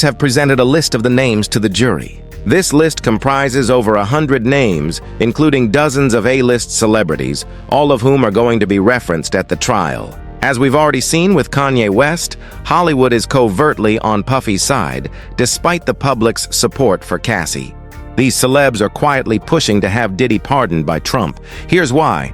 have presented a list of the names to the jury. This list comprises over 100 names, including dozens of A-list celebrities, all of whom are going to be referenced at the trial. As we've already seen with Kanye West, Hollywood is covertly on Puffy's side, despite the public's support for Cassie. These celebs are quietly pushing to have Diddy pardoned by Trump. Here's why.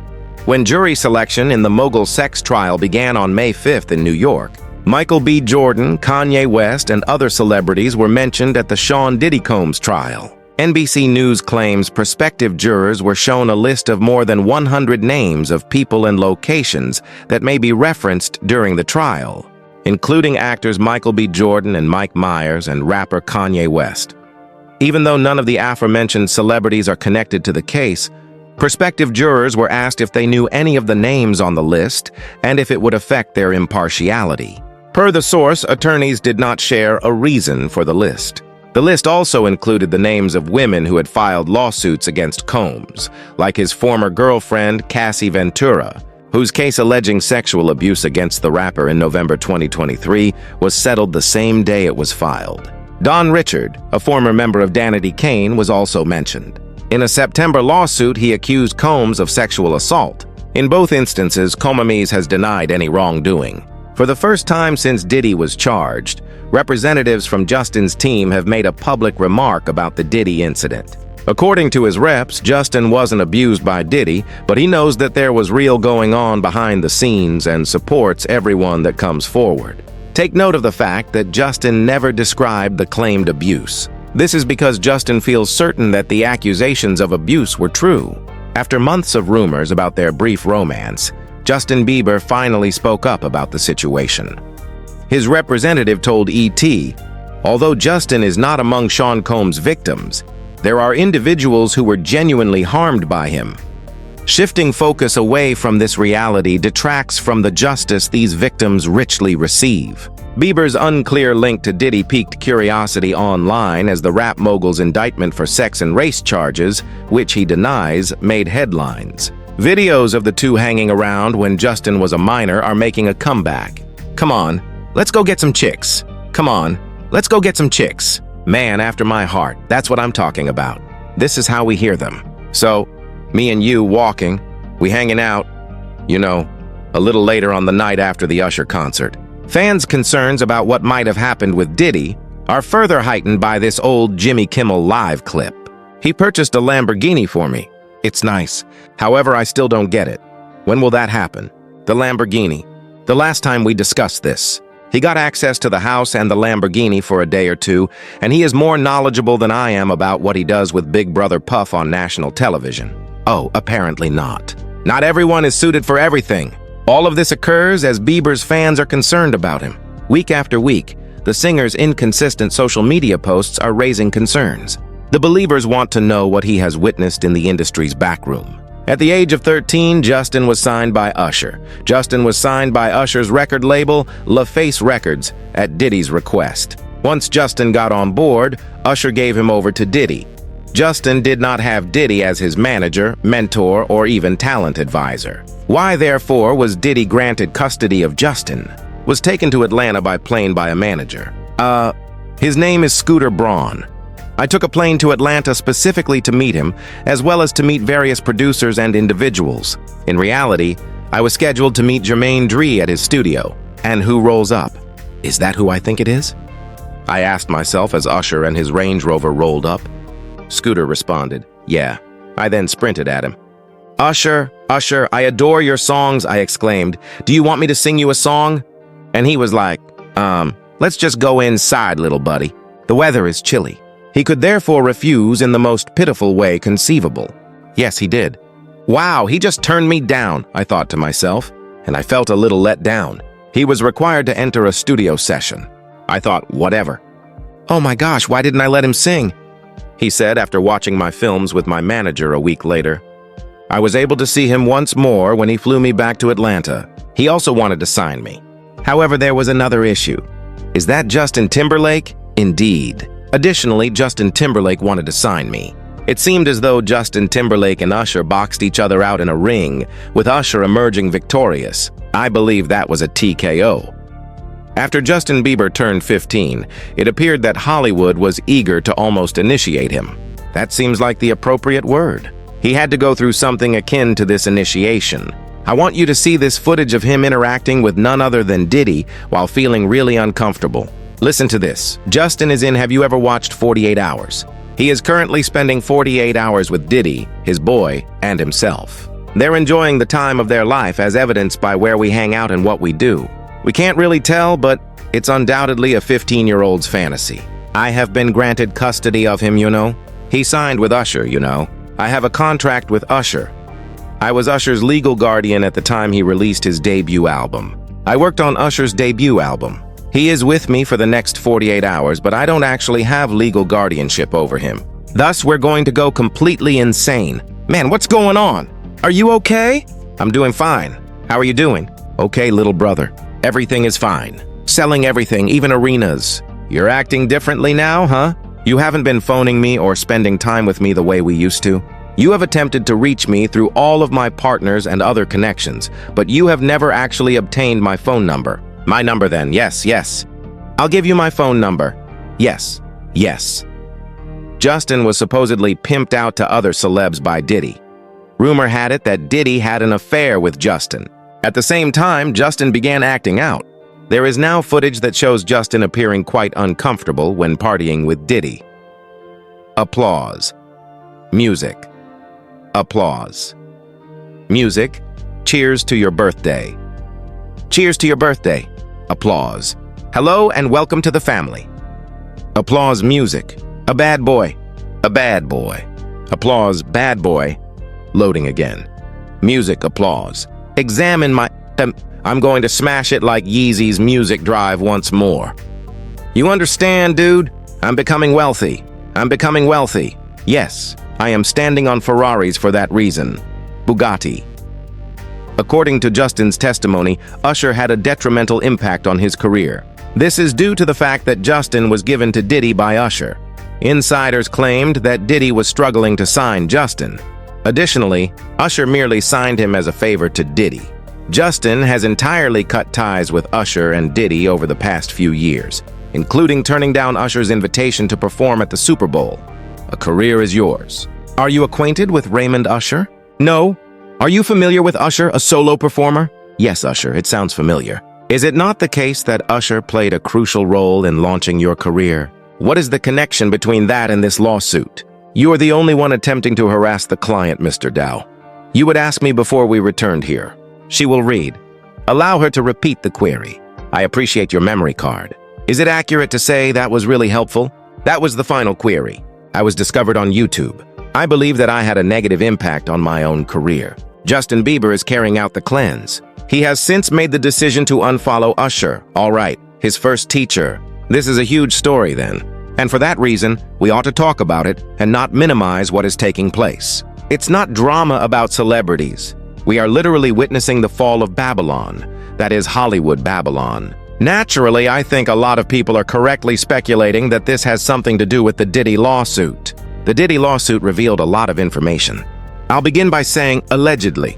When jury selection in the mogul sex trial began on May 5th in New York, Michael B. Jordan, Kanye West, and other celebrities were mentioned at the Sean Diddy Combs trial. NBC News claims prospective jurors were shown a list of more than 100 names of people and locations that may be referenced during the trial, including actors Michael B. Jordan and Mike Myers and rapper Kanye West. Even though none of the aforementioned celebrities are connected to the case, prospective jurors were asked if they knew any of the names on the list and if it would affect their impartiality. Per the source, attorneys did not share a reason for the list. The list also included the names of women who had filed lawsuits against Combs, like his former girlfriend, Cassie Ventura, whose case alleging sexual abuse against the rapper in November 2023 was settled the same day it was filed. Don Richard, a former member of Danity Kane, was also mentioned. In a September lawsuit, he accused Combs of sexual assault. In both instances, Combs has denied any wrongdoing. For the first time since Diddy was charged, representatives from Justin's team have made a public remark about the Diddy incident. According to his reps, Justin wasn't abused by Diddy, but he knows that there was real going on behind the scenes and supports everyone that comes forward. Take note of the fact that Justin never described the claimed abuse. This is because Justin feels certain that the accusations of abuse were true. After months of rumors about their brief romance, Justin Bieber finally spoke up about the situation. His representative told ET, although Justin is not among Sean Combs' victims, there are individuals who were genuinely harmed by him. Shifting focus away from this reality detracts from the justice these victims richly receive. Bieber's unclear link to Diddy piqued curiosity online as the rap mogul's indictment for sex and race charges, which he denies, made headlines. Videos of the two hanging around when Justin was a minor are making a comeback. Come on, let's go get some chicks. Come on, let's go get some chicks. Man after my heart, that's what I'm talking about. This is how we hear them. So, me and you walking, we hanging out, you know, a little later on the night after the Usher concert. Fans' concerns about what might have happened with Diddy are further heightened by this old Jimmy Kimmel Live clip. He purchased a Lamborghini for me. It's nice. However, I still don't get it. When will that happen? The Lamborghini. The last time we discussed this. He got access to the house and the Lamborghini for a day or two, and he is more knowledgeable than I am about what he does with Big Brother Puff on national television. Oh, apparently not. Not everyone is suited for everything. All of this occurs as Bieber's fans are concerned about him. Week after week, the singer's inconsistent social media posts are raising concerns. The believers want to know what he has witnessed in the industry's backroom. At the age of 13, Justin was signed by Usher. Justin was signed by Usher's record label, LaFace Records, at Diddy's request. Once Justin got on board, Usher gave him over to Diddy. Justin did not have Diddy as his manager, mentor, or even talent advisor. Why, therefore, was Diddy granted custody of Justin? Was taken to Atlanta by plane by a manager. His name is Scooter Braun. I took a plane to Atlanta specifically to meet him, as well as to meet various producers and individuals. In reality, I was scheduled to meet Jermaine Dre at his studio. And who rolls up? Is that who I think it is? I asked myself as Usher and his Range Rover rolled up. Scooter responded, yeah. I then sprinted at him. Usher, I adore your songs, I exclaimed. Do you want me to sing you a song? And he was like, let's just go inside, little buddy. The weather is chilly. He could therefore refuse in the most pitiful way conceivable. Yes, he did. Wow, he just turned me down, I thought to myself, and I felt a little let down. He was required to enter a studio session. I thought, whatever. Oh my gosh, why didn't I let him sing? He said after watching my films with my manager a week later. I was able to see him once more when he flew me back to Atlanta. He also wanted to sign me. However, there was another issue. Is that Justin Timberlake? Indeed. Additionally, Justin Timberlake wanted to sign me. It seemed as though Justin Timberlake and Usher boxed each other out in a ring, with Usher emerging victorious. I believe that was a TKO. After Justin Bieber turned 15, it appeared that Hollywood was eager to almost initiate him. That seems like the appropriate word. He had to go through something akin to this initiation. I want you to see this footage of him interacting with none other than Diddy while feeling really uncomfortable. Listen to this. Justin is in Have You Ever Watched 48 Hours? He is currently spending 48 hours with Diddy, his boy, and himself. They're enjoying the time of their life as evidenced by where we hang out and what we do. We can't really tell, but it's undoubtedly a 15-year-old's fantasy. I have been granted custody of him, you know. He signed with Usher, you know. I have a contract with Usher. I was Usher's legal guardian at the time he released his debut album. I worked on Usher's debut album. He is with me for the next 48 hours, but I don't actually have legal guardianship over him. Thus, we're going to go completely insane. Man, what's going on? Are you okay? I'm doing fine. How are you doing? Okay, little brother. Everything is fine. Selling everything, even arenas. You're acting differently now, huh? You haven't been phoning me or spending time with me the way we used to. You have attempted to reach me through all of my partners and other connections, but you have never actually obtained my phone number. My number then, yes. I'll give you my phone number. Yes. Justin was supposedly pimped out to other celebs by Diddy. Rumor had it that Diddy had an affair with Justin. At the same time, Justin began acting out. There is now footage that shows Justin appearing quite uncomfortable when partying with Diddy. Applause. Music. Applause. Music. Cheers to your birthday. Cheers to your birthday. Applause. Hello and welcome to the family. Applause. Music. A bad boy. A bad boy. Applause. Bad boy. Loading again. Music. Applause. Examine my... I'm going to smash it like Yeezy's music drive once more. You understand, dude? I'm becoming wealthy. I'm becoming wealthy. Yes, I am standing on Ferraris for that reason. Bugatti. According to Justin's testimony, Usher had a detrimental impact on his career. This is due to the fact that Justin was given to Diddy by Usher. Insiders claimed that Diddy was struggling to sign Justin. Additionally, Usher merely signed him as a favor to Diddy. Justin has entirely cut ties with Usher and Diddy over the past few years, including turning down Usher's invitation to perform at the Super Bowl. A career is yours. Are you acquainted with Raymond Usher? No. Are you familiar with Usher, a solo performer? Yes, Usher, it sounds familiar. Is it not the case that Usher played a crucial role in launching your career? What is the connection between that and this lawsuit? You are the only one attempting to harass the client, Mr. Dow. You would ask me before we returned here. She will read. Allow her to repeat the query. I appreciate your memory card. Is it accurate to say that was really helpful? That was the final query. I was discovered on YouTube. I believe that I had a negative impact on my own career. Justin Bieber is carrying out the cleanse. He has since made the decision to unfollow Usher. All right, his first teacher. This is a huge story then. And for that reason, we ought to talk about it and not minimize what is taking place. It's not drama about celebrities. We are literally witnessing the fall of Babylon, that is Hollywood Babylon. Naturally, I think a lot of people are correctly speculating that this has something to do with the Diddy lawsuit. The Diddy lawsuit revealed a lot of information. I'll begin by saying allegedly.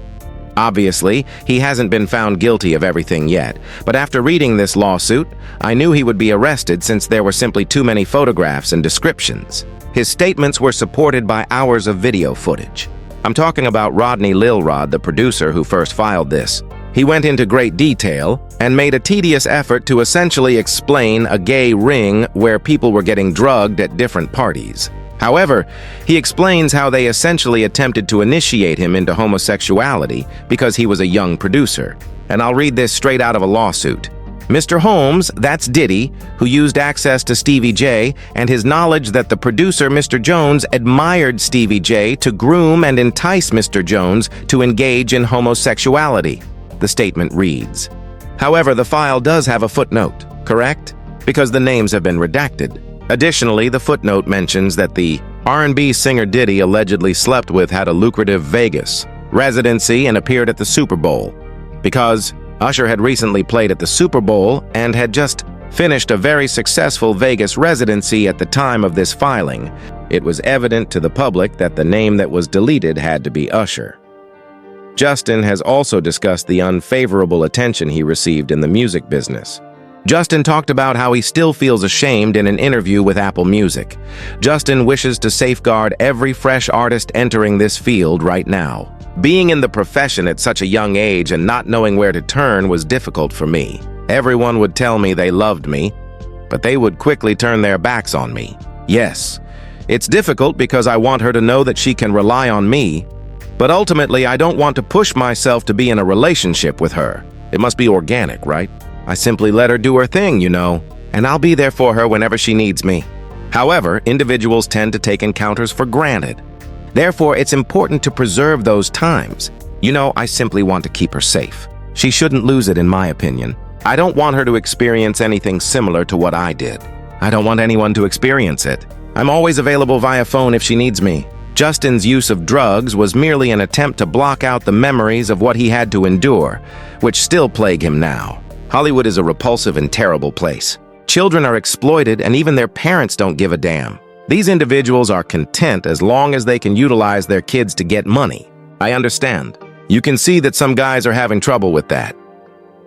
Obviously, he hasn't been found guilty of everything yet, but after reading this lawsuit, I knew he would be arrested since there were simply too many photographs and descriptions. His statements were supported by hours of video footage. I'm talking about Rodney Lil Rod, the producer who first filed this. He went into great detail and made a tedious effort to essentially explain a gay ring where people were getting drugged at different parties. However, he explains how they essentially attempted to initiate him into homosexuality because he was a young producer. And I'll read this straight out of a lawsuit. Mr. Holmes, that's Diddy, who used access to Stevie J and his knowledge that the producer, Mr. Jones, admired Stevie J to groom and entice Mr. Jones to engage in homosexuality. The statement reads. However, the file does have a footnote, correct? Because the names have been redacted. Additionally, the footnote mentions that the R&B singer Diddy allegedly slept with had a lucrative Vegas residency and appeared at the Super Bowl. Because Usher had recently played at the Super Bowl and had just finished a very successful Vegas residency at the time of this filing, it was evident to the public that the name that was deleted had to be Usher. Justin has also discussed the unfavorable attention he received in the music business. Justin talked about how he still feels ashamed in an interview with Apple Music. Justin wishes to safeguard every fresh artist entering this field right now. Being in the profession at such a young age and not knowing where to turn was difficult for me. Everyone would tell me they loved me, but they would quickly turn their backs on me. Yes, it's difficult because I want her to know that she can rely on me, but ultimately I don't want to push myself to be in a relationship with her. It must be organic, right? I simply let her do her thing, and I'll be there for her whenever she needs me. However, individuals tend to take encounters for granted. Therefore, it's important to preserve those times. I simply want to keep her safe. She shouldn't lose it, in my opinion. I don't want her to experience anything similar to what I did. I don't want anyone to experience it. I'm always available via phone if she needs me. Justin's use of drugs was merely an attempt to block out the memories of what he had to endure, which still plague him now. Hollywood is a repulsive and terrible place. Children are exploited and even their parents don't give a damn. These individuals are content as long as they can utilize their kids to get money. I understand. You can see that some guys are having trouble with that.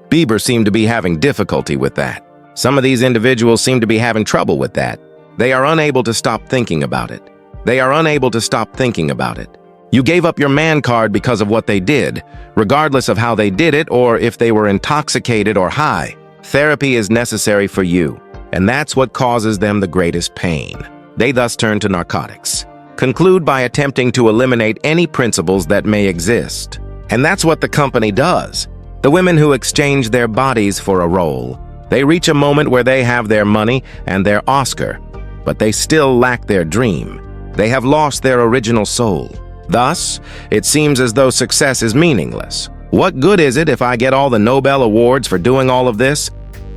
Bieber seemed to be having difficulty with that. Some of these individuals seem to be having trouble with that. They are unable to stop thinking about it. They are unable to stop thinking about it. You gave up your man card because of what they did, regardless of how they did it or if they were intoxicated or high. Therapy is necessary for you, and that's what causes them the greatest pain. They thus turn to narcotics. Conclude by attempting to eliminate any principles that may exist. And that's what the company does. The women who exchange their bodies for a role. They reach a moment where they have their money and their Oscar, but they still lack their dream. They have lost their original soul. Thus, it seems as though success is meaningless. What good is it if I get all the Nobel Awards for doing all of this?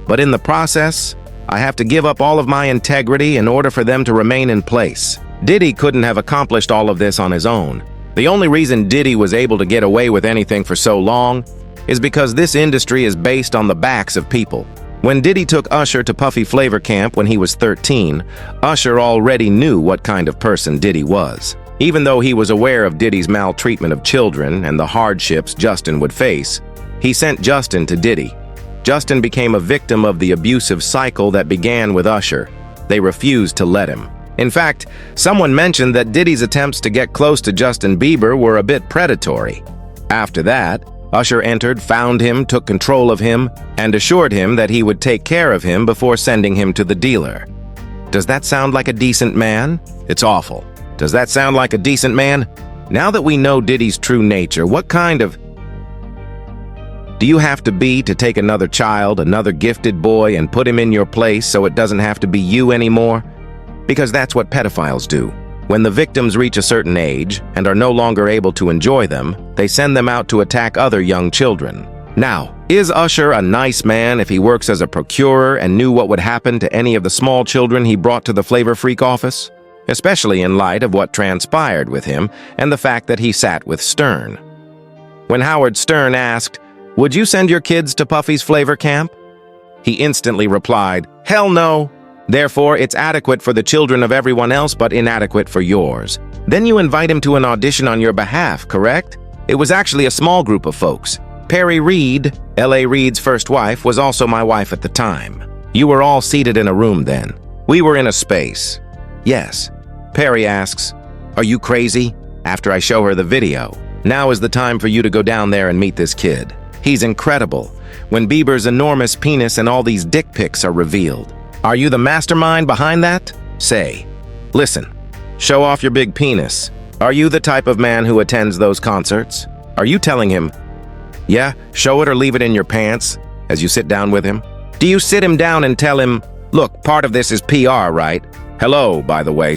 But in the process, I have to give up all of my integrity in order for them to remain in place. Diddy couldn't have accomplished all of this on his own. The only reason Diddy was able to get away with anything for so long is because this industry is based on the backs of people. When Diddy took Usher to Puffy Flavor Camp when he was 13, Usher already knew what kind of person Diddy was. Even though he was aware of Diddy's maltreatment of children and the hardships Justin would face, he sent Justin to Diddy. Justin became a victim of the abusive cycle that began with Usher. They refused to let him. In fact, someone mentioned that Diddy's attempts to get close to Justin Bieber were a bit predatory. After that, Usher entered, found him, took control of him, and assured him that he would take care of him before sending him to the dealer. Does that sound like a decent man? It's awful. Does that sound like a decent man? Now that we know Diddy's true nature, what kind of do you have to be to take another child, another gifted boy, and put him in your place so it doesn't have to be you anymore? Because that's what pedophiles do. When the victims reach a certain age and are no longer able to enjoy them, they send them out to attack other young children. Now, is Usher a nice man if he works as a procurer and knew what would happen to any of the small children he brought to the Flavor Freak office? Especially in light of what transpired with him and the fact that he sat with Stern. When Howard Stern asked, "Would you send your kids to Puffy's Flavor Camp?" he instantly replied, "Hell no. Therefore, it's adequate for the children of everyone else but inadequate for yours." Then you invite him to an audition on your behalf, correct? It was actually a small group of folks. Perry Reed, L.A. Reid's first wife, was also my wife at the time. You were all seated in a room then. We were in a space. Yes. Perry asks, "Are you crazy?" After I show her the video. "Now is the time for you to go down there and meet this kid. He's incredible." When Bieber's enormous penis and all these dick pics are revealed. Are you the mastermind behind that? Say, listen, show off your big penis. Are you the type of man who attends those concerts? Are you telling him, yeah, show it or leave it in your pants as you sit down with him? Do you sit him down and tell him, look, part of this is PR, right? Hello, by the way,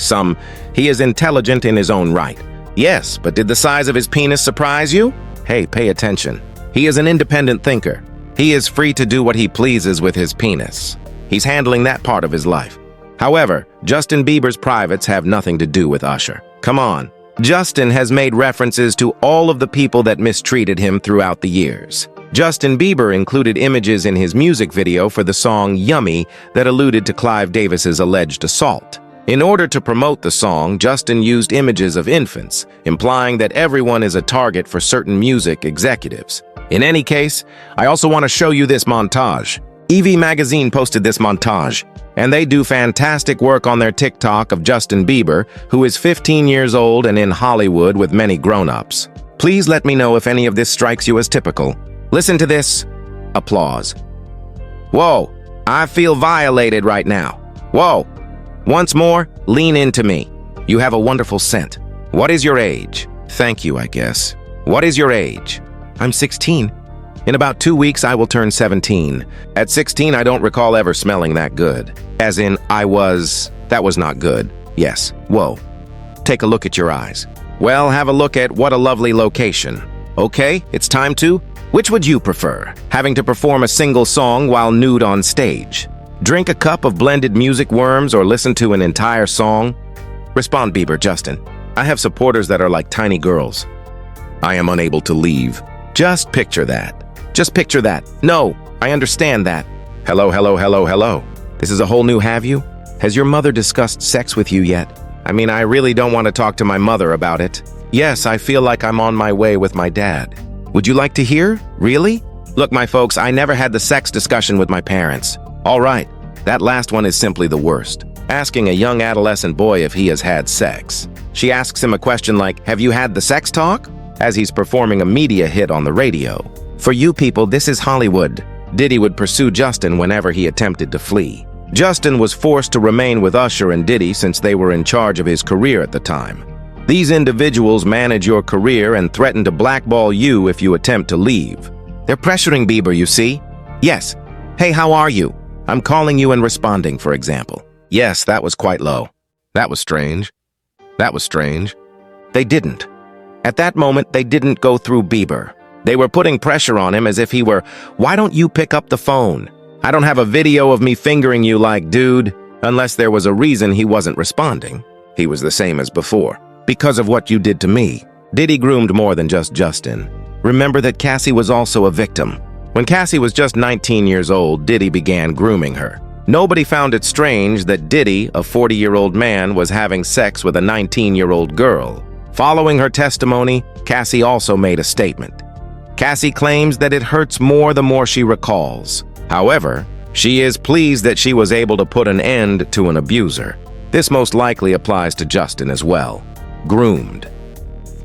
he is intelligent in his own right. Yes, but did the size of his penis surprise you? Hey, pay attention. He is an independent thinker. He is free to do what he pleases with his penis. He's handling that part of his life. However, Justin Bieber's privates have nothing to do with Usher. Come on. Justin has made references to all of the people that mistreated him throughout the years. Justin Bieber included images in his music video for the song Yummy that alluded to Clive Davis's alleged assault. In order to promote the song, Justin used images of infants, implying that everyone is a target for certain music executives. In any case, I also want to show you this montage. EV Magazine posted this montage, and they do fantastic work on their TikTok of Justin Bieber, who is 15 years old and in Hollywood with many grown-ups. Please let me know if any of this strikes you as typical. Listen to this. Applause. Whoa, I feel violated right now. Whoa. Once more, lean into me. You have a wonderful scent. What is your age? Thank you, I guess. What is your age? I'm 16. In about 2 weeks, I will turn 17. At 16, I don't recall ever smelling that good. As in, that was not good. Yes. Whoa. Take a look at your eyes. Well, have a look at what a lovely location. Okay, it's time to... Which would you prefer? Having to perform a single song while nude on stage? Drink a cup of blended music worms or listen to an entire song? Respond, Bieber, Justin. I have supporters that are like tiny girls. I am unable to leave. Just picture that. Just picture that. No, I understand that. Hello, hello, hello, hello. This is a whole new have you? Has your mother discussed sex with you yet? I mean, I really don't want to talk to my mother about it. Yes, I feel like I'm on my way with my dad. Would you like to hear? Really? Look, my folks, I never had the sex discussion with my parents. All right, that last one is simply the worst. Asking a young adolescent boy if he has had sex. She asks him a question like, have you had the sex talk? As he's performing a media hit on the radio. For you people, this is Hollywood. Diddy would pursue Justin whenever he attempted to flee. Justin was forced to remain with Usher and Diddy since they were in charge of his career at the time. These individuals manage your career and threaten to blackball you if you attempt to leave. They're pressuring Bieber, you see? Yes. Hey, how are you? I'm calling you and responding, for example. Yes, that was quite low. That was strange. That was strange. They didn't. At that moment, they didn't go through Bieber. They were putting pressure on him as if he were, why don't you pick up the phone? I don't have a video of me fingering you like, dude, unless there was a reason he wasn't responding. He was the same as before. Because of what you did to me. Diddy groomed more than just Justin. Remember that Cassie was also a victim. When Cassie was just 19 years old, Diddy began grooming her. Nobody found it strange that Diddy, a 40-year-old man, was having sex with a 19-year-old girl. Following her testimony, Cassie also made a statement. Cassie claims that it hurts more the more she recalls. However, she is pleased that she was able to put an end to an abuser. This most likely applies to Justin as well. Groomed.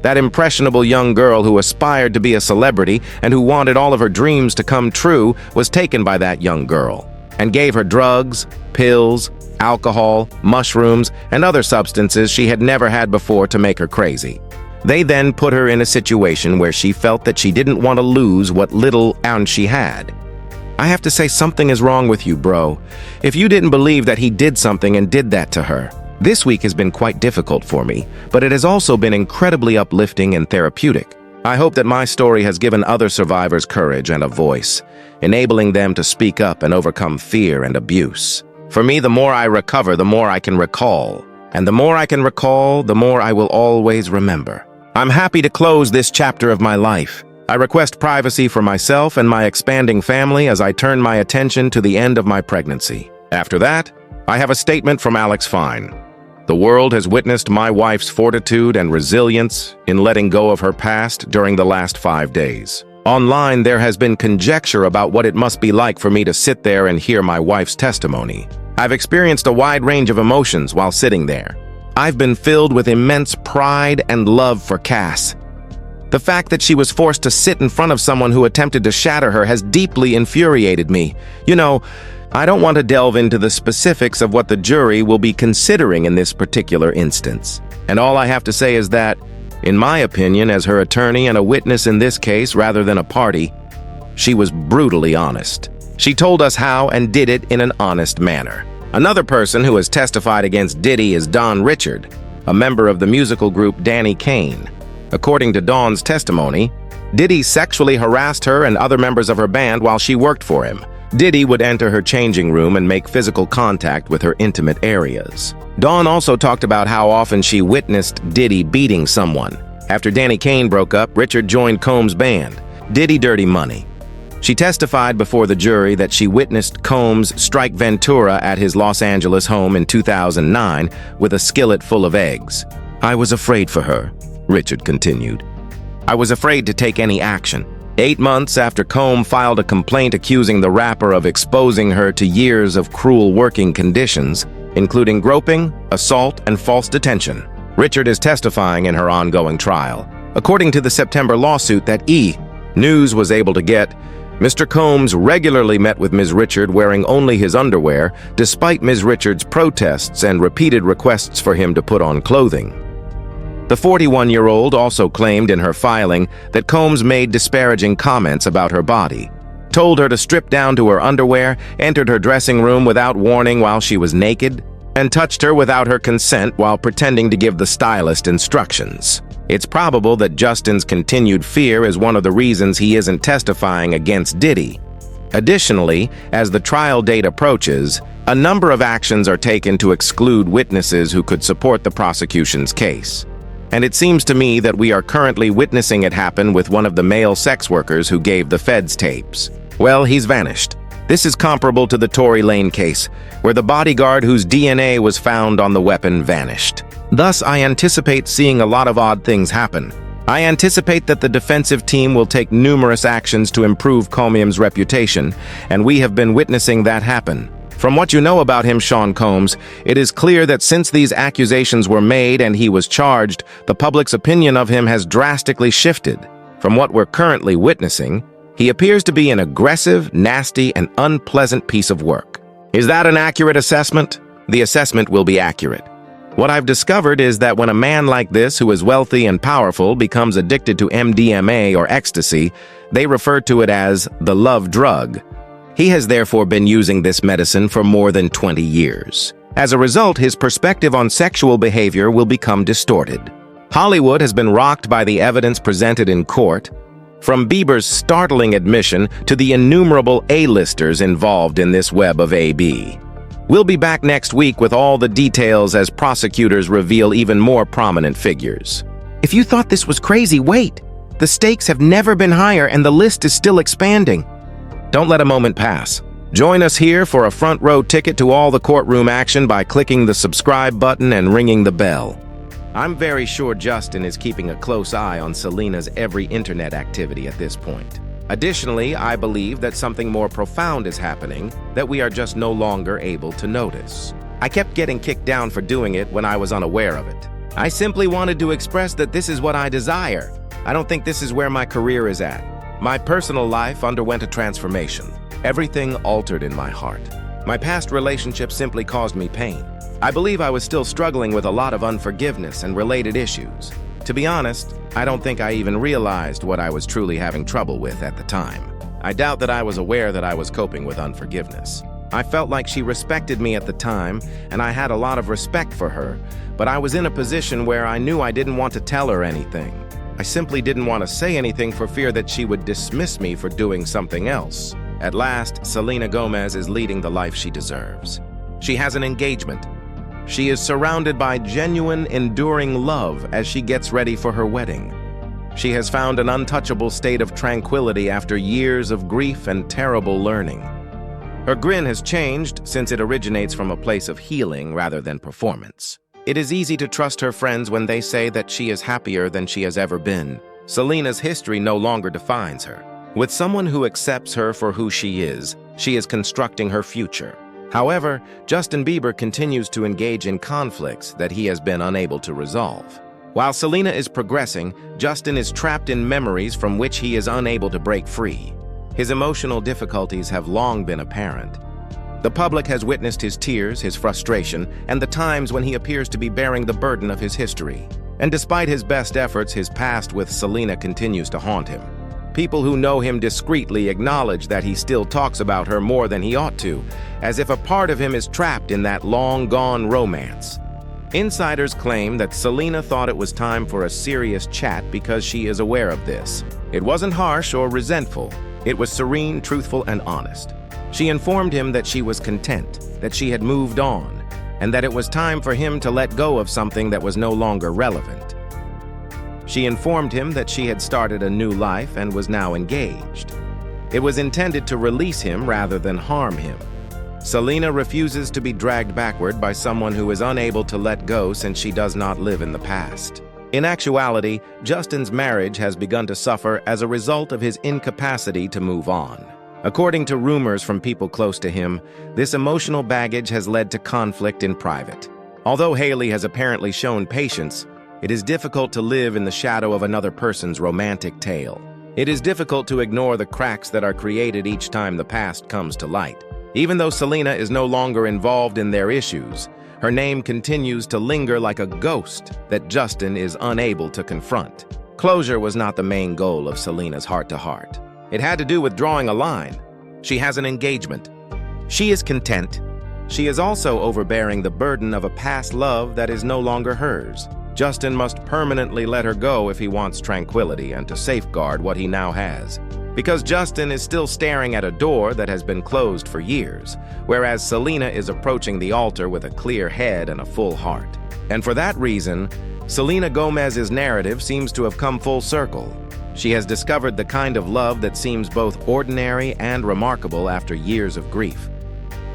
That impressionable young girl who aspired to be a celebrity and who wanted all of her dreams to come true was taken by that young girl and gave her drugs, pills, alcohol, mushrooms, and other substances she had never had before to make her crazy. They then put her in a situation where she felt that she didn't want to lose what little ounce she had. I have to say something is wrong with you, bro. If you didn't believe that he did something and did that to her. This week has been quite difficult for me, but it has also been incredibly uplifting and therapeutic. I hope that my story has given other survivors courage and a voice, enabling them to speak up and overcome fear and abuse. For me, the more I recover, the more I can recall. And the more I can recall, the more I will always remember. I'm happy to close this chapter of my life. I request privacy for myself and my expanding family as I turn my attention to the end of my pregnancy. After that, I have a statement from Alex Fine. The world has witnessed my wife's fortitude and resilience in letting go of her past during the last 5 days. Online, there has been conjecture about what it must be like for me to sit there and hear my wife's testimony. I've experienced a wide range of emotions while sitting there. I've been filled with immense pride and love for Cass. The fact that she was forced to sit in front of someone who attempted to shatter her has deeply infuriated me. You know, I don't want to delve into the specifics of what the jury will be considering in this particular instance. And all I have to say is that, in my opinion, as her attorney and a witness in this case rather than a party, she was brutally honest. She told us how and did it in an honest manner. Another person who has testified against Diddy is Don Richard, a member of the musical group Danny Kane. According to Dawn's testimony, Diddy sexually harassed her and other members of her band while she worked for him. Diddy would enter her changing room and make physical contact with her intimate areas. Dawn also talked about how often she witnessed Diddy beating someone. After Danny Kane broke up, Richard joined Combs' band, Diddy Dirty Money. She testified before the jury that she witnessed Combs strike Ventura at his Los Angeles home in 2009 with a skillet full of eggs. I was afraid for her, Richard continued. I was afraid to take any action. 8 months after Combs filed a complaint accusing the rapper of exposing her to years of cruel working conditions, including groping, assault, and false detention. Richard is testifying in her ongoing trial. According to the September lawsuit that E! News was able to get, Mr. Combs regularly met with Ms. Richard wearing only his underwear, despite Ms. Richard's protests and repeated requests for him to put on clothing. The 41-year-old also claimed in her filing that Combs made disparaging comments about her body, told her to strip down to her underwear, entered her dressing room without warning while she was naked, and touched her without her consent while pretending to give the stylist instructions. It's probable that Justin's continued fear is one of the reasons he isn't testifying against Diddy. Additionally, as the trial date approaches, a number of actions are taken to exclude witnesses who could support the prosecution's case. And it seems to me that we are currently witnessing it happen with one of the male sex workers who gave the feds tapes. Well, he's vanished. This is comparable to the Tory Lane case, where the bodyguard whose DNA was found on the weapon vanished. Thus, I anticipate seeing a lot of odd things happen. I anticipate that the defensive team will take numerous actions to improve Combs' reputation, and we have been witnessing that happen. From what you know about him, Sean Combs, it is clear that since these accusations were made and he was charged, the public's opinion of him has drastically shifted. From what we're currently witnessing, he appears to be an aggressive, nasty, and unpleasant piece of work. Is that an accurate assessment? The assessment will be accurate. What I've discovered is that when a man like this, who is wealthy and powerful, becomes addicted to MDMA or ecstasy, they refer to it as the love drug. He has therefore been using this medicine for more than 20 years. As a result, his perspective on sexual behavior will become distorted. Hollywood has been rocked by the evidence presented in court, from Bieber's startling admission to the innumerable A-listers involved in this web of AB. We'll be back next week with all the details as prosecutors reveal even more prominent figures. If you thought this was crazy, wait! The stakes have never been higher and the list is still expanding. Don't let a moment pass. Join us here for a front row ticket to all the courtroom action by clicking the subscribe button and ringing the bell. I'm very sure Justin is keeping a close eye on Selena's every internet activity at this point. Additionally, I believe that something more profound is happening that we are just no longer able to notice. I kept getting kicked down for doing it when I was unaware of it. I simply wanted to express that this is what I desire. I don't think this is where my career is at. My personal life underwent a transformation. Everything altered in my heart. My past relationship simply caused me pain. I believe I was still struggling with a lot of unforgiveness and related issues. To be honest, I don't think I even realized what I was truly having trouble with at the time. I doubt that I was aware that I was coping with unforgiveness. I felt like she respected me at the time, and I had a lot of respect for her, but I was in a position where I knew I didn't want to tell her anything. I simply didn't want to say anything for fear that she would dismiss me for doing something else. At last, Selena Gomez is leading the life she deserves. She has an engagement. She is surrounded by genuine, enduring love as she gets ready for her wedding. She has found an untouchable state of tranquility after years of grief and terrible learning. Her grin has changed since it originates from a place of healing rather than performance. It is easy to trust her friends when they say that she is happier than she has ever been. Selena's history no longer defines her. With someone who accepts her for who she is constructing her future. However, Justin Bieber continues to engage in conflicts that he has been unable to resolve. While Selena is progressing, Justin is trapped in memories from which he is unable to break free. His emotional difficulties have long been apparent. The public has witnessed his tears, his frustration, and the times when he appears to be bearing the burden of his history. And despite his best efforts, his past with Selena continues to haunt him. People who know him discreetly acknowledge that he still talks about her more than he ought to, as if a part of him is trapped in that long-gone romance. Insiders claim that Selena thought it was time for a serious chat because she is aware of this. It wasn't harsh or resentful. It was serene, truthful, and honest. She informed him that she was content, that she had moved on, and that it was time for him to let go of something that was no longer relevant. She informed him that she had started a new life and was now engaged. It was intended to release him rather than harm him. Selena refuses to be dragged backward by someone who is unable to let go since she does not live in the past. In actuality, Justin's marriage has begun to suffer as a result of his incapacity to move on. According to rumors from people close to him, this emotional baggage has led to conflict in private. Although Haley has apparently shown patience, it is difficult to live in the shadow of another person's romantic tale. It is difficult to ignore the cracks that are created each time the past comes to light. Even though Selena is no longer involved in their issues, her name continues to linger like a ghost that Justin is unable to confront. Closure was not the main goal of Selena's heart-to-heart. It had to do with drawing a line. She has an engagement. She is content. She is also overbearing the burden of a past love that is no longer hers. Justin must permanently let her go if he wants tranquility and to safeguard what he now has. Because Justin is still staring at a door that has been closed for years, whereas Selena is approaching the altar with a clear head and a full heart. And for that reason, Selena Gomez's narrative seems to have come full circle. She has discovered the kind of love that seems both ordinary and remarkable after years of grief,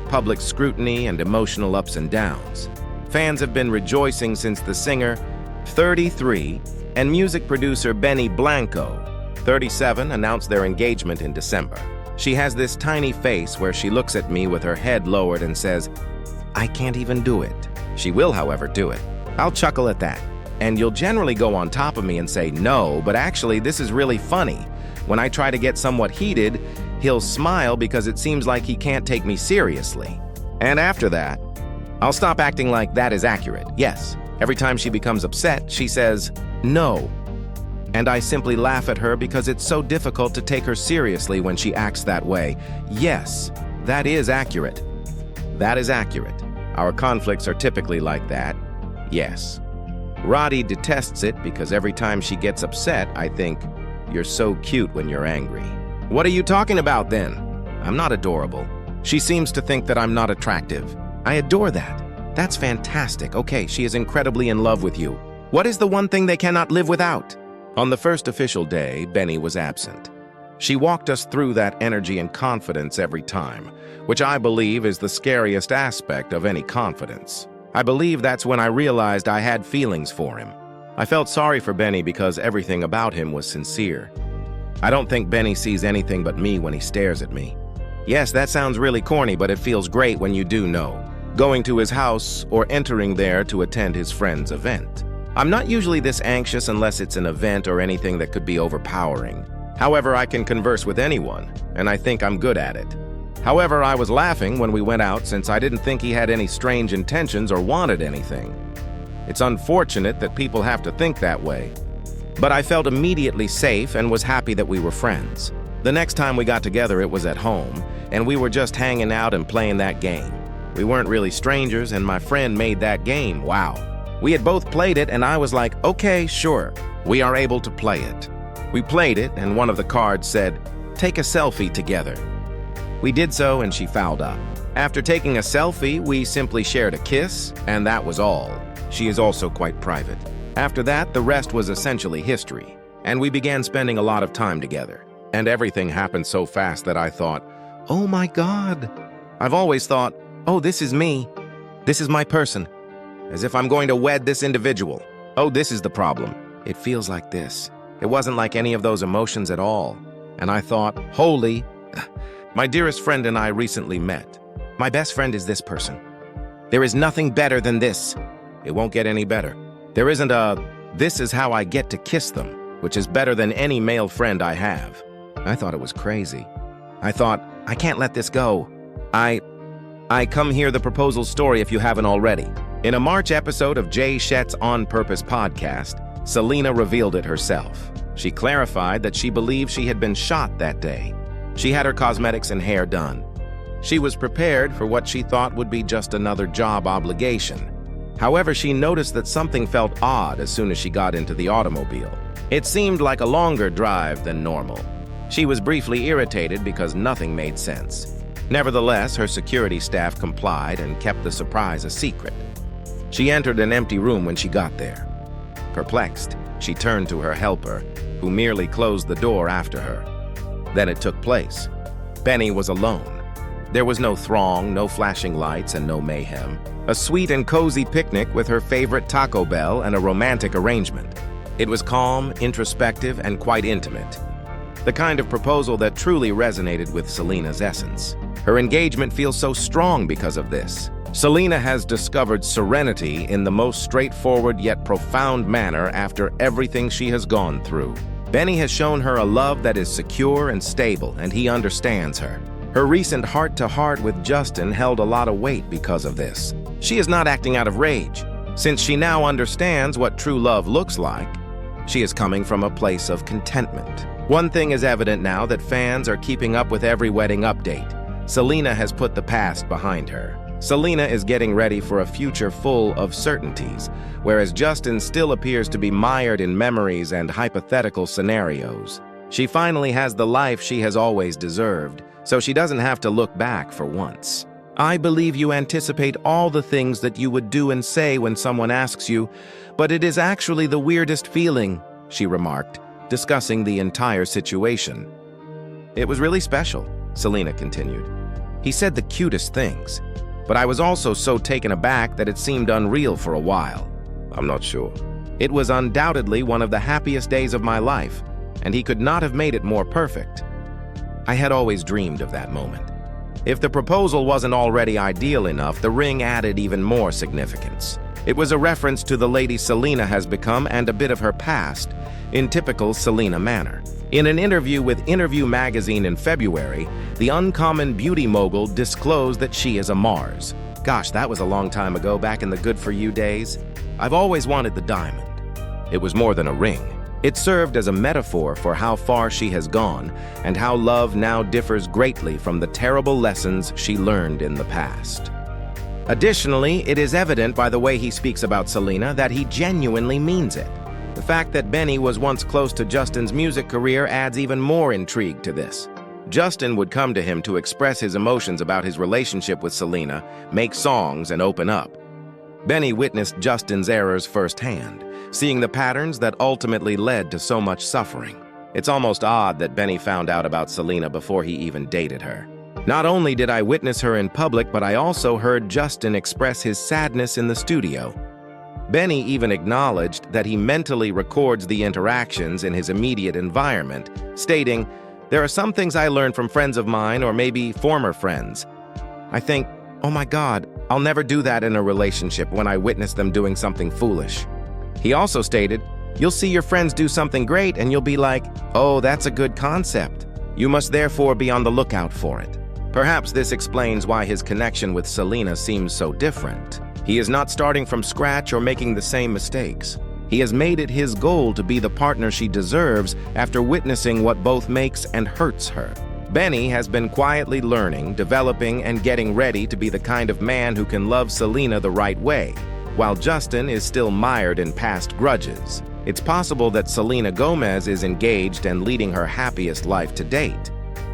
public scrutiny, and emotional ups and downs. Fans have been rejoicing since the singer, 33, and music producer Benny Blanco, 37, announced their engagement in December. She has this tiny face where she looks at me with her head lowered and says, "I can't even do it." She will, however, do it. I'll chuckle at that. And you'll generally go on top of me and say, "No, but actually this is really funny." When I try to get somewhat heated, he'll smile because it seems like he can't take me seriously. And after that, I'll stop acting like that is accurate. Yes, every time she becomes upset, she says, "No." And I simply laugh at her because it's so difficult to take her seriously when she acts that way. Yes, that is accurate. That is accurate. Our conflicts are typically like that. Yes. Roddy detests it because every time she gets upset, I think, "You're so cute when you're angry." What are you talking about then? I'm not adorable. She seems to think that I'm not attractive. I adore that. That's fantastic. Okay, she is incredibly in love with you. What is the one thing they cannot live without? On the first official day, Benny was absent. She walked us through that energy and confidence every time, which I believe is the scariest aspect of any confidence. I believe that's when I realized I had feelings for him. I felt sorry for Benny because everything about him was sincere. I don't think Benny sees anything but me when he stares at me. Yes, that sounds really corny, but it feels great when you do know. Going to his house or entering there to attend his friend's event. I'm not usually this anxious unless it's an event or anything that could be overpowering. However, I can converse with anyone, and I think I'm good at it. However, I was laughing when we went out since I didn't think he had any strange intentions or wanted anything. It's unfortunate that people have to think that way. But I felt immediately safe and was happy that we were friends. The next time we got together, it was at home, and we were just hanging out and playing that game. We weren't really strangers, and my friend made that game. Wow. We had both played it, and I was like, "Okay, sure, we are able to play it." We played it, and one of the cards said, "Take a selfie together." We did so, and she fouled up. After taking a selfie, we simply shared a kiss, and that was all. She is also quite private. After that, the rest was essentially history, and we began spending a lot of time together. And everything happened so fast that I thought, "Oh my God." I've always thought, "Oh, this is me. This is my person. As if I'm going to wed this individual. Oh, this is the problem. It feels like this." It wasn't like any of those emotions at all. And I thought, holy, my dearest friend and I recently met. My best friend is this person. There is nothing better than this. It won't get any better. There isn't a, "This is how I get to kiss them," which is better than any male friend I have. I thought it was crazy. I thought, I can't let this go. I come here the proposal story if you haven't already. In a March episode of Jay Shet's On Purpose podcast, Selena revealed it herself. She clarified that she believed she had been shot that day. She had her cosmetics and hair done. She was prepared for what she thought would be just another job obligation. However, she noticed that something felt odd as soon as she got into the automobile. It seemed like a longer drive than normal. She was briefly irritated because nothing made sense. Nevertheless, her security staff complied and kept the surprise a secret. She entered an empty room when she got there. Perplexed, she turned to her helper, who merely closed the door after her. Then it took place. Benny was alone. There was no throng, no flashing lights, and no mayhem. A sweet and cozy picnic with her favorite Taco Bell and a romantic arrangement. It was calm, introspective, and quite intimate. The kind of proposal that truly resonated with Selena's essence. Her engagement feels so strong because of this. Selena has discovered serenity in the most straightforward yet profound manner after everything she has gone through. Benny has shown her a love that is secure and stable, and he understands her. Her recent heart-to-heart with Justin held a lot of weight because of this. She is not acting out of rage. Since she now understands what true love looks like, she is coming from a place of contentment. One thing is evident now that fans are keeping up with every wedding update. Selena has put the past behind her. Selena is getting ready for a future full of certainties, whereas Justin still appears to be mired in memories and hypothetical scenarios. She finally has the life she has always deserved, so she doesn't have to look back for once. I believe you anticipate all the things that you would do and say when someone asks you, but it is actually the weirdest feeling, she remarked, discussing the entire situation. It was really special, Selena continued. He said the cutest things, but I was also so taken aback that it seemed unreal for a while. I'm not sure. It was undoubtedly one of the happiest days of my life, and he could not have made it more perfect. I had always dreamed of that moment. If the proposal wasn't already ideal enough, the ring added even more significance. It was a reference to the lady Selena has become and a bit of her past, in typical Selena manner. In an interview with Interview magazine in February, the uncommon beauty mogul disclosed that she is a Mars. Gosh, that was a long time ago, back in the Good For You days. I've always wanted the diamond. It was more than a ring. It served as a metaphor for how far she has gone and how love now differs greatly from the terrible lessons she learned in the past. Additionally, it is evident by the way he speaks about Selena that he genuinely means it. The fact that Benny was once close to Justin's music career adds even more intrigue to this. Justin would come to him to express his emotions about his relationship with Selena, make songs, and open up. Benny witnessed Justin's errors firsthand, seeing the patterns that ultimately led to so much suffering. It's almost odd that Benny found out about Selena before he even dated her. Not only did I witness her in public, but I also heard Justin express his sadness in the studio. Benny even acknowledged that he mentally records the interactions in his immediate environment, stating, "There are some things I learned from friends of mine or maybe former friends. I think, oh my God, I'll never do that in a relationship when I witness them doing something foolish." He also stated, "You'll see your friends do something great and you'll be like, oh, that's a good concept. You must therefore be on the lookout for it." Perhaps this explains why his connection with Selena seems so different. He is not starting from scratch or making the same mistakes. He has made it his goal to be the partner she deserves after witnessing what both makes and hurts her. Benny has been quietly learning, developing, and getting ready to be the kind of man who can love Selena the right way, while Justin is still mired in past grudges. It's possible that Selena Gomez is engaged and leading her happiest life to date.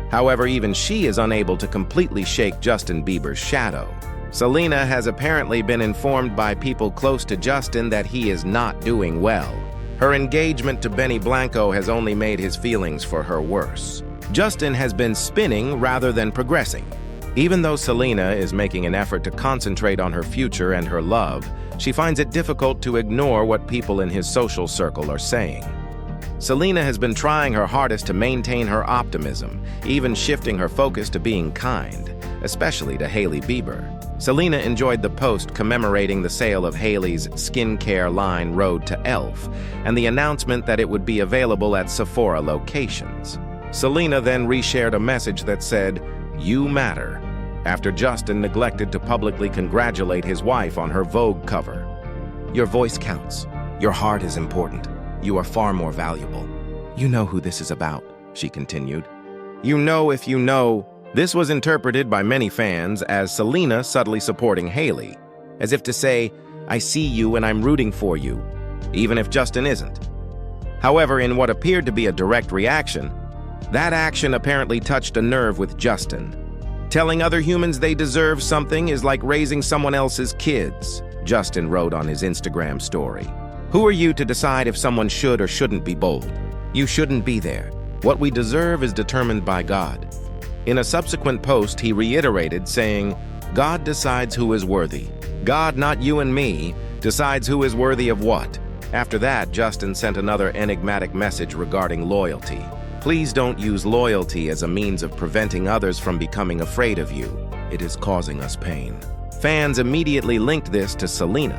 However, even she is unable to completely shake Justin Bieber's shadow. Selena has apparently been informed by people close to Justin that he is not doing well. Her engagement to Benny Blanco has only made his feelings for her worse. Justin has been spinning rather than progressing. Even though Selena is making an effort to concentrate on her future and her love, she finds it difficult to ignore what people in his social circle are saying. Selena has been trying her hardest to maintain her optimism, even shifting her focus to being kind, especially to Hailey Bieber. Selena enjoyed the post commemorating the sale of Hailey's skincare line Road to Elf and the announcement that it would be available at Sephora locations. Selena then reshared a message that said, "You matter," after Justin neglected to publicly congratulate his wife on her Vogue cover. "Your voice counts. Your heart is important. You are far more valuable. You know who this is about," she continued. "You know if you know." This was interpreted by many fans as Selena subtly supporting Hailey, as if to say, "I see you and I'm rooting for you," even if Justin isn't. However, in what appeared to be a direct reaction, that action apparently touched a nerve with Justin. "Telling other humans they deserve something is like raising someone else's kids," Justin wrote on his Instagram story. "Who are you to decide if someone should or shouldn't be bold? You shouldn't be there. What we deserve is determined by God. In a subsequent post, he reiterated, saying, "God decides who is worthy. God, not you and me, decides who is worthy of what." After that, Justin sent another enigmatic message regarding loyalty. "Please don't use loyalty as a means of preventing others from becoming afraid of you. It is causing us pain." Fans immediately linked this to Selena,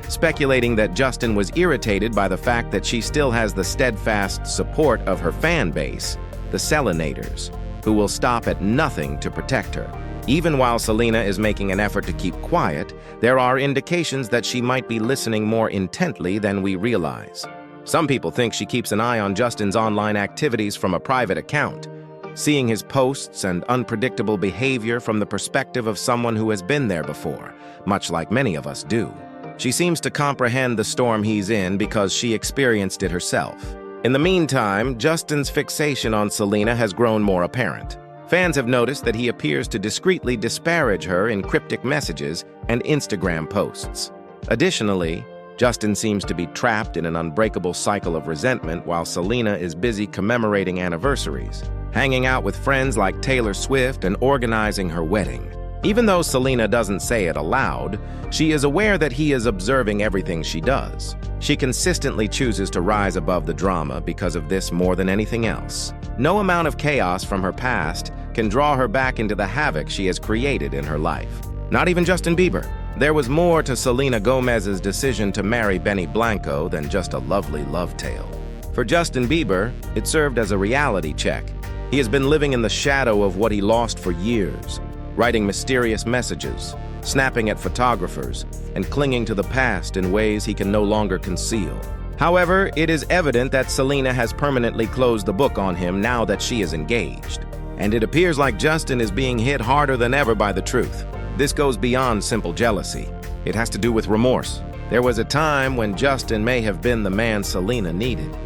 speculating that Justin was irritated by the fact that she still has the steadfast support of her fan base, the Selenators, who will stop at nothing to protect her. Even while Selena is making an effort to keep quiet, there are indications that she might be listening more intently than we realize. Some people think she keeps an eye on Justin's online activities from a private account, seeing his posts and unpredictable behavior from the perspective of someone who has been there before, much like many of us do. She seems to comprehend the storm he's in because she experienced it herself. In the meantime, Justin's fixation on Selena has grown more apparent. Fans have noticed that he appears to discreetly disparage her in cryptic messages and Instagram posts. Additionally, Justin seems to be trapped in an unbreakable cycle of resentment while Selena is busy commemorating anniversaries, hanging out with friends like Taylor Swift and organizing her wedding. Even though Selena doesn't say it aloud, she is aware that he is observing everything she does. She consistently chooses to rise above the drama because of this more than anything else. No amount of chaos from her past can draw her back into the havoc she has created in her life. Not even Justin Bieber. There was more to Selena Gomez's decision to marry Benny Blanco than just a lovely love tale. For Justin Bieber, it served as a reality check. He has been living in the shadow of what he lost for years, writing mysterious messages, snapping at photographers, and clinging to the past in ways he can no longer conceal. However, it is evident that Selena has permanently closed the book on him now that she is engaged. And it appears like Justin is being hit harder than ever by the truth. This goes beyond simple jealousy. It has to do with remorse. There was a time when Justin may have been the man Selena needed.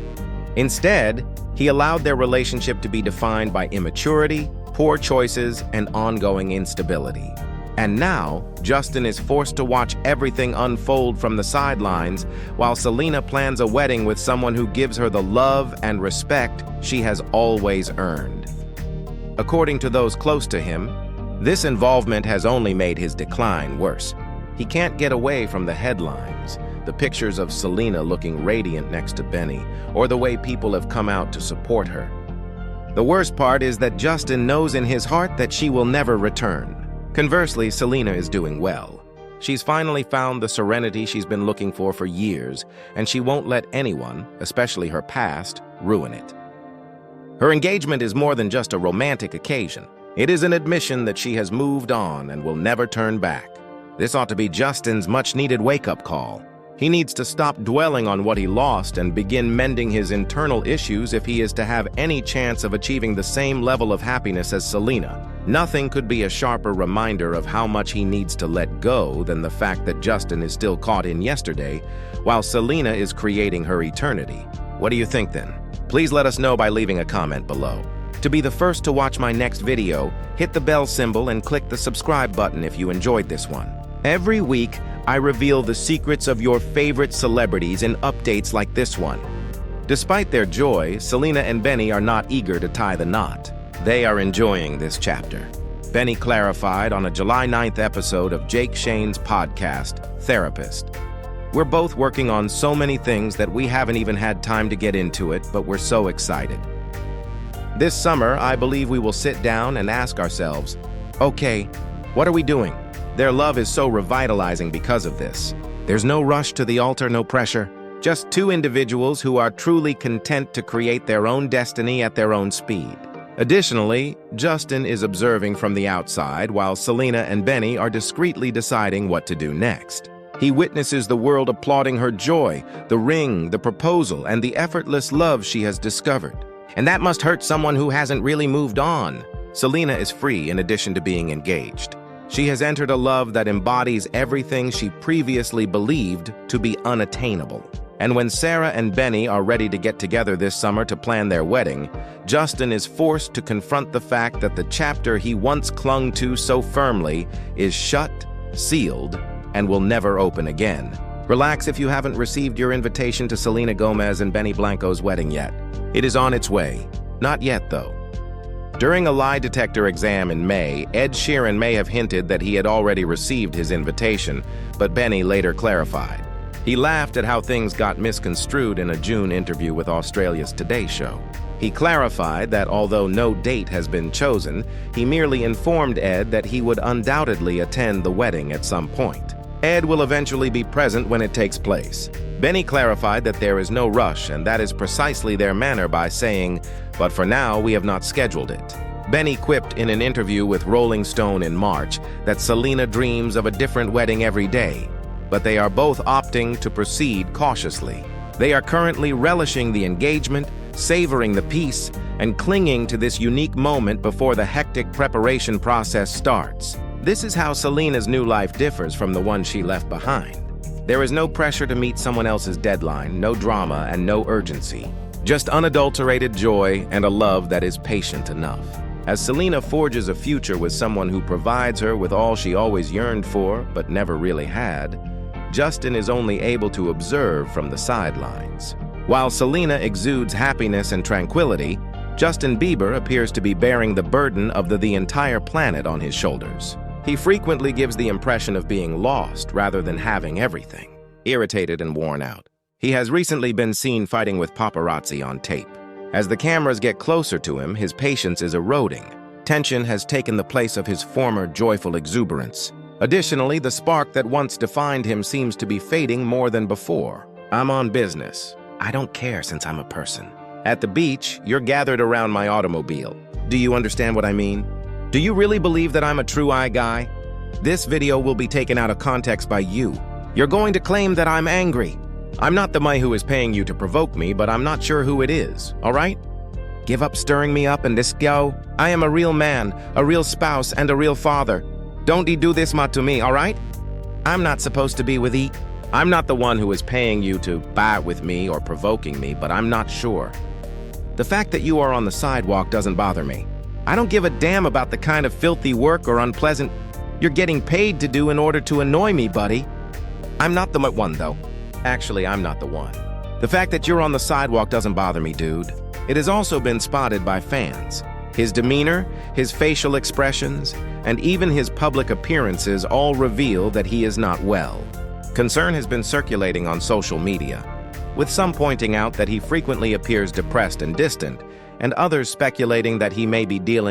Instead, he allowed their relationship to be defined by immaturity, poor choices, and ongoing instability. And now, Justin is forced to watch everything unfold from the sidelines while Selena plans a wedding with someone who gives her the love and respect she has always earned. According to those close to him, this involvement has only made his decline worse. He can't get away from the headlines, the pictures of Selena looking radiant next to Benny, or the way people have come out to support her. The worst part is that Justin knows in his heart that she will never return. Conversely, Selena is doing well. She's finally found the serenity she's been looking for years, and she won't let anyone, especially her past, ruin it. Her engagement is more than just a romantic occasion. It is an admission that she has moved on and will never turn back. This ought to be Justin's much-needed wake-up call. He needs to stop dwelling on what he lost and begin mending his internal issues if he is to have any chance of achieving the same level of happiness as Selena. Nothing could be a sharper reminder of how much he needs to let go than the fact that Justin is still caught in yesterday, while Selena is creating her eternity. What do you think then? Please let us know by leaving a comment below. To be the first to watch my next video, hit the bell symbol and click the subscribe button if you enjoyed this one. Every week, I reveal the secrets of your favorite celebrities in updates like this one. Despite their joy, Selena and Benny are not eager to tie the knot. They are enjoying this chapter. Benny clarified on a July 9th episode of Jake Shane's podcast, Therapist. "We're both working on so many things that we haven't even had time to get into it, but we're so excited. This summer, I believe we will sit down and ask ourselves, okay, what are we doing? Their love is so revitalizing because of this. There's no rush to the altar, no pressure. Just two individuals who are truly content to create their own destiny at their own speed." Additionally, Justin is observing from the outside while Selena and Benny are discreetly deciding what to do next. He witnesses the world applauding her joy, the ring, the proposal, and the effortless love she has discovered. And that must hurt someone who hasn't really moved on. Selena is free in addition to being engaged. She has entered a love that embodies everything she previously believed to be unattainable. And when Sarah and Benny are ready to get together this summer to plan their wedding, Justin is forced to confront the fact that the chapter he once clung to so firmly is shut, sealed, and will never open again. Relax if you haven't received your invitation to Selena Gomez and Benny Blanco's wedding yet. It is on its way. Not yet, though. During a lie detector exam in May, Ed Sheeran may have hinted that he had already received his invitation, but Benny later clarified. He laughed at how things got misconstrued in a June interview with Australia's Today Show. He clarified that although no date has been chosen, he merely informed Ed that he would undoubtedly attend the wedding at some point. Ed will eventually be present when it takes place. Benny clarified that there is no rush, and that is precisely their manner by saying, "But for now, we have not scheduled it." Benny quipped in an interview with Rolling Stone in March that Selena dreams of a different wedding every day, but they are both opting to proceed cautiously. They are currently relishing the engagement, savoring the peace, and clinging to this unique moment before the hectic preparation process starts. This is how Selena's new life differs from the one she left behind. There is no pressure to meet someone else's deadline, no drama, and no urgency. Just unadulterated joy and a love that is patient enough. As Selena forges a future with someone who provides her with all she always yearned for but never really had, Justin is only able to observe from the sidelines. While Selena exudes happiness and tranquility, Justin Bieber appears to be bearing the burden of the entire planet on his shoulders. He frequently gives the impression of being lost rather than having everything, irritated and worn out. He has recently been seen fighting with paparazzi on tape. As the cameras get closer to him, his patience is eroding. Tension has taken the place of his former joyful exuberance. Additionally, the spark that once defined him seems to be fading more than before. "I'm on business. I don't care since I'm a person. At the beach, you're gathered around my automobile. Do you understand what I mean? Do you really believe that I'm a true eye guy? This video will be taken out of context by you. You're going to claim that I'm angry. I'm not the guy who is paying you to provoke me, but I'm not sure who it is, all right? Give up stirring me up and this go. I am a real man, a real spouse, and a real father. Don't do this to me, all right? I'm not supposed to be with E. I'm not the one who is paying you to bat with me or provoking me, but I'm not sure. The fact that you are on the sidewalk doesn't bother me. I don't give a damn about the kind of filthy work or unpleasant you're getting paid to do in order to annoy me, buddy. I'm not the one, though. Actually, I'm not the one. The fact that you're on the sidewalk doesn't bother me, dude. It has also been spotted by fans. His demeanor, his facial expressions, and even his public appearances all reveal that he is not well. Concern has been circulating on social media, with some pointing out that he frequently appears depressed and distant, and others speculating that he may be dealing